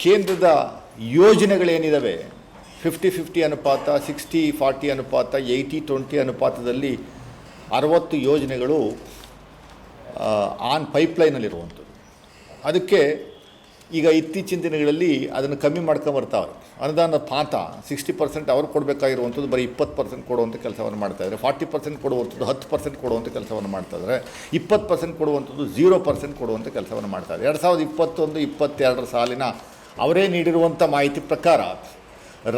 ಕೇಂದ್ರದ ಯೋಜನೆಗಳೇನಿದ್ದಾವೆ 50-50 ಅನುಪಾತ, 60-40 ಅನುಪಾತ, 80-20 ಅನುಪಾತದಲ್ಲಿ 60 ಯೋಜನೆಗಳು ಆನ್ ಪೈಪ್ಲೈನಲ್ಲಿರುವಂಥದ್ದು. ಅದಕ್ಕೆ ಈಗ ಇತ್ತೀಚಿನ ದಿನಗಳಲ್ಲಿ ಅದನ್ನು ಕಮ್ಮಿ ಮಾಡ್ಕೊಂಬರ್ತಾವ್ರೆ. ಅನುದಾನ ಪಾತ 60% ಅವ್ರು ಕೊಡಬೇಕಾಗಿರುವಂಥದ್ದು ಬರೀ 20% ಕೊಡುವಂಥ ಕೆಲಸವನ್ನು ಮಾಡ್ತಾಯಿದ್ದಾರೆ. 40% ಕೊಡುವಂಥದ್ದು 10% ಕೊಡುವಂಥ ಕೆಲಸವನ್ನು ಮಾಡ್ತಾಯಿದ್ದಾರೆ. 20% ಕೊಡುವಂಥದ್ದು 0% ಕೊಡುವಂಥ ಕೆಲಸವನ್ನು ಮಾಡ್ತಾರೆ. 2021-22 ಸಾಲಿನ ಅವರೇ ನೀಡಿರುವಂಥ ಮಾಹಿತಿ ಪ್ರಕಾರ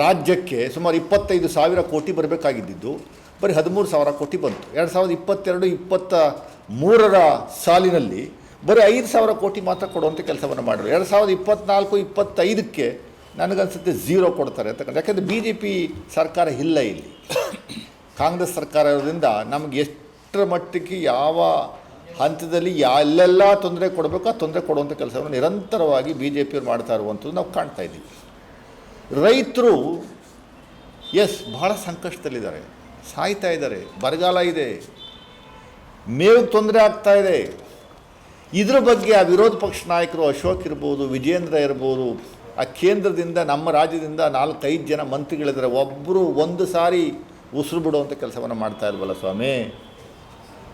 ರಾಜ್ಯಕ್ಕೆ ಸುಮಾರು 25,000 ಕೋಟಿ ಬರಬೇಕಾಗಿದ್ದು ಬರೀ 13,000 ಕೋಟಿ ಬಂತು. 2022-23 ಸಾಲಿನಲ್ಲಿ ಬರೀ 5,000 ಕೋಟಿ ಮಾತ್ರ ಕೊಡುವಂಥ ಕೆಲಸವನ್ನು ಮಾಡಿದ್ರು. 2024-25ಕ್ಕೆ ನನಗನ್ಸುತ್ತೆ 0 ಕೊಡ್ತಾರೆ ಅಂತ. ಯಾಕೆಂದರೆ BJP ಸರ್ಕಾರ ಇಲ್ಲ ಇಲ್ಲಿ, ಕಾಂಗ್ರೆಸ್ ಸರ್ಕಾರ ಇರೋದ್ರಿಂದ ನಮಗೆ ಎಷ್ಟರ ಮಟ್ಟಿಗೆ ಯಾವ ಹಂತದಲ್ಲಿ ಎಲ್ಲೆಲ್ಲ ತೊಂದರೆ ಕೊಡಬೇಕು ಆ ತೊಂದರೆ ಕೊಡುವಂಥ ಕೆಲಸವನ್ನು ನಿರಂತರವಾಗಿ BJPಯವರು ಮಾಡ್ತಾ ಇರುವಂಥದ್ದು ನಾವು ಕಾಣ್ತಾ ಇದ್ದೀವಿ. ರೈತರು ಬಹಳ ಸಂಕಷ್ಟದಲ್ಲಿದ್ದಾರೆ, ಸಾಯ್ತಾ ಇದ್ದಾರೆ, ಬರಗಾಲ ಇದೆ, ಮೇವಿಗೆ ತೊಂದರೆ ಆಗ್ತಾ ಇದೆ. ಇದರ ಬಗ್ಗೆ ಆ ವಿರೋಧ ಪಕ್ಷ ನಾಯಕರು ಅಶೋಕ್ ಇರ್ಬೋದು, ವಿಜೇಂದ್ರ ಇರ್ಬೋದು, ಆ ಕೇಂದ್ರದಿಂದ ನಮ್ಮ ರಾಜ್ಯದಿಂದ 4-5 ಜನ ಮಂತ್ರಿಗಳಿದ್ದಾರೆ, ಒಬ್ಬರು ಒಂದು ಸಾರಿ ಉಸಿರು ಬಿಡುವಂಥ ಕೆಲಸವನ್ನು ಮಾಡ್ತಾ ಇಲ್ವಲ್ಲ ಸ್ವಾಮಿ.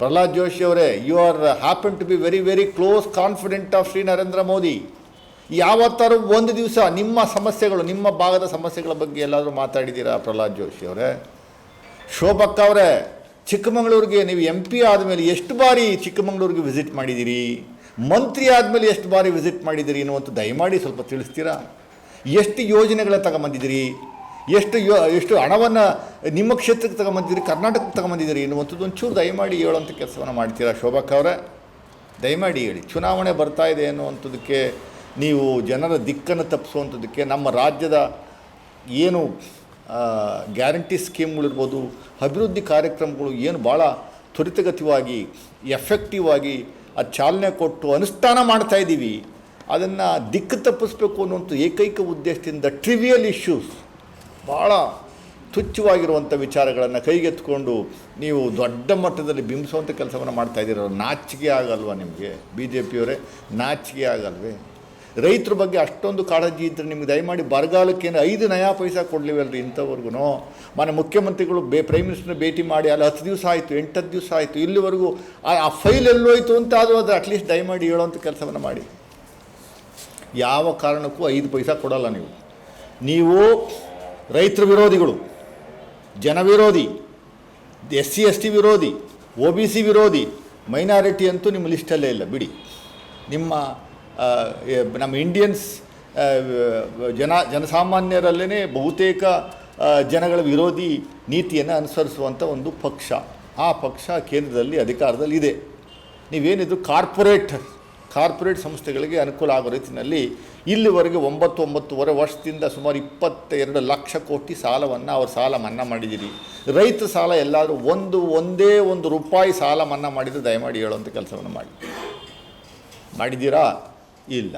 ಪ್ರಹ್ಲಾದ್ ಜೋಶಿ ಅವರೇ, you are happen to be very very close confidant of Shri Narendra Modi. ಯಾವತ್ತಾರು ಒಂದು ದಿವಸ ನಿಮ್ಮ ಸಮಸ್ಯೆಗಳು, ನಿಮ್ಮ ಭಾಗದ ಸಮಸ್ಯೆಗಳ ಬಗ್ಗೆ ಎಲ್ಲಾದರೂ ಮಾತಾಡಿದ್ದೀರಾ ಪ್ರಹ್ಲಾದ್ ಜೋಶಿ ಅವರೇ? ಶೋಭಕ್ಕ ಅವರೇ, ಚಿಕ್ಕಮಗಳೂರಿಗೆ ನೀವು MP ಆದಮೇಲೆ ಎಷ್ಟು ಬಾರಿ ಚಿಕ್ಕಮಗಳೂರಿಗೆ ವಿಸಿಟ್ ಮಾಡಿದ್ದೀರಿ? ಮಂತ್ರಿ ಆದಮೇಲೆ ಎಷ್ಟು ಬಾರಿ ವಿಸಿಟ್ ಮಾಡಿದ್ದೀರಿ ಅನ್ನುವಂಥ ದಯಮಾಡಿ ಸ್ವಲ್ಪ ತಿಳಿಸ್ತೀರಾ? ಎಷ್ಟು ಯೋಜನೆಗಳನ್ನ ತಗೊಂಬಂದಿದ್ದೀರಿ? ಎಷ್ಟು ಹಣವನ್ನು ನಿಮ್ಮ ಕ್ಷೇತ್ರಕ್ಕೆ ತಗೊಂಬಂದಿದ್ದೀರಿ, ಕರ್ನಾಟಕಕ್ಕೆ ತಗೊಂಬಂದಿದ್ದೀರಿ ಎನ್ನುವಂಥದ್ದು ಒಂಚೂರು ದಯಮಾಡಿ ಹೇಳುವಂಥ ಕೆಲಸವನ್ನು ಮಾಡ್ತೀರಾ ಶೋಭಕ್ಕ ಅವರೇ? ದಯಮಾಡಿ ಹೇಳಿ. ಚುನಾವಣೆ ಬರ್ತಾ ಇದೆ ಅನ್ನುವಂಥದ್ದಕ್ಕೆ, ನೀವು ಜನರ ದಿಕ್ಕನ್ನು ತಪ್ಪಿಸುವಂಥದ್ದಕ್ಕೆ, ನಮ್ಮ ರಾಜ್ಯದ ಏನು ಗ್ಯಾರಂಟಿ ಸ್ಕೀಮ್ಗಳಿರ್ಬೋದು, ಅಭಿವೃದ್ಧಿ ಕಾರ್ಯಕ್ರಮಗಳು ಏನು ಭಾಳ ತ್ವರಿತಗತಿಯಾಗಿ ಎಫೆಕ್ಟಿವ್ ಆಗಿ ಅದು ಚಾಲನೆ ಕೊಟ್ಟು ಅನುಷ್ಠಾನ ಮಾಡ್ತಾಯಿದ್ದೀವಿ, ಅದನ್ನು ದಿಕ್ಕು ತಪ್ಪಿಸ್ಬೇಕು ಅನ್ನುವಂಥ ಏಕೈಕ ಉದ್ದೇಶದಿಂದ ಟ್ರಿವಿಯಲ್ ಇಶ್ಯೂಸ್, ಭಾಳ ತುಚ್ಛವಾಗಿರುವಂಥ ವಿಚಾರಗಳನ್ನು ಕೈಗೆತ್ತಿಕೊಂಡು ನೀವು ದೊಡ್ಡ ಮಟ್ಟದಲ್ಲಿ ಬಿಂಬಿಸುವಂಥ ಕೆಲಸವನ್ನು ಮಾಡ್ತಾಯಿದ್ದೀರ. ನಾಚಿಕೆ ಆಗಲ್ವ ನಿಮಗೆ BJPಯವರೇ? ನಾಚಿಕೆ ಆಗಲ್ವೇ? ರೈತರ ಬಗ್ಗೆ ಅಷ್ಟೊಂದು ಕಾಳಜಿ ಇದ್ದರೆ ನಿಮ್ಗೆ ದಯಮಾಡಿ ಬರಗಾಲಕ್ಕೇನು 5 ನಯಾ ಪೈಸಾ ಕೊಡಲಿವಲ್ರಿ ಇಂಥವ್ರಿಗೂ. ಮನೆ ಮುಖ್ಯಮಂತ್ರಿಗಳು ಪ್ರೈಮ್ ಮಿನಿಸ್ಟರ್ನ ಭೇಟಿ ಮಾಡಿ ಅಲ್ಲಿ 10 ದಿವಸ ಆಯಿತು, 8 ದಿವಸ ಆಯಿತು, ಇಲ್ಲಿವರೆಗೂ ಆ ಫೈಲ್ ಎಲ್ಲೋಯ್ತು ಅಂತ ಆದರೂ ಅದು ಅಟ್ಲೀಸ್ಟ್ ದಯಮಾಡಿ ಹೇಳೋವಂಥ ಕೆಲಸವನ್ನು ಮಾಡಿ. ಯಾವ ಕಾರಣಕ್ಕೂ 5 ಪೈಸಾ ಕೊಡಲ್ಲ ನೀವು ರೈತರ ವಿರೋಧಿಗಳು, ಜನ ವಿರೋಧಿ, SC ST ವಿರೋಧಿ, OBC ವಿರೋಧಿ, ಮೈನಾರಿಟಿ ಅಂತೂ ನಿಮ್ಮ ಲಿಸ್ಟಲ್ಲೇ ಇಲ್ಲ ಬಿಡಿ. ನಮ್ಮ ಇಂಡಿಯನ್ಸ್ ಜನಸಾಮಾನ್ಯರಲ್ಲೇ ಬಹುತೇಕ ಜನಗಳ ವಿರೋಧಿ ನೀತಿಯನ್ನು ಅನುಸರಿಸುವಂಥ ಒಂದು ಪಕ್ಷ, ಆ ಪಕ್ಷ ಕೇಂದ್ರದಲ್ಲಿ ಅಧಿಕಾರದಲ್ಲಿದೆ. ನೀವೇನಿದ್ರು ಕಾರ್ಪೊರೇಟ್ ಸಂಸ್ಥೆಗಳಿಗೆ ಅನುಕೂಲ ಆಗೋ ರೀತಿಯಲ್ಲಿ ಇಲ್ಲಿವರೆಗೆ 9-9.5 ವರ್ಷದಿಂದ ಸುಮಾರು 22 ಲಕ್ಷ ಕೋಟಿ ಸಾಲವನ್ನು ಅವ್ರ ಸಾಲ ಮನ್ನಾ ಮಾಡಿದ್ದೀರಿ. ರೈತ ಸಾಲ ಎಲ್ಲಾದರೂ ಒಂದೇ ಒಂದು ರೂಪಾಯಿ ಸಾಲ ಮನ್ನಾ ಮಾಡಿದರೆ ದಯಮಾಡಿ ಹೇಳುವಂಥ ಕೆಲಸವನ್ನು ಮಾಡಿದ್ದೀರಾ? ಇಲ್ಲ.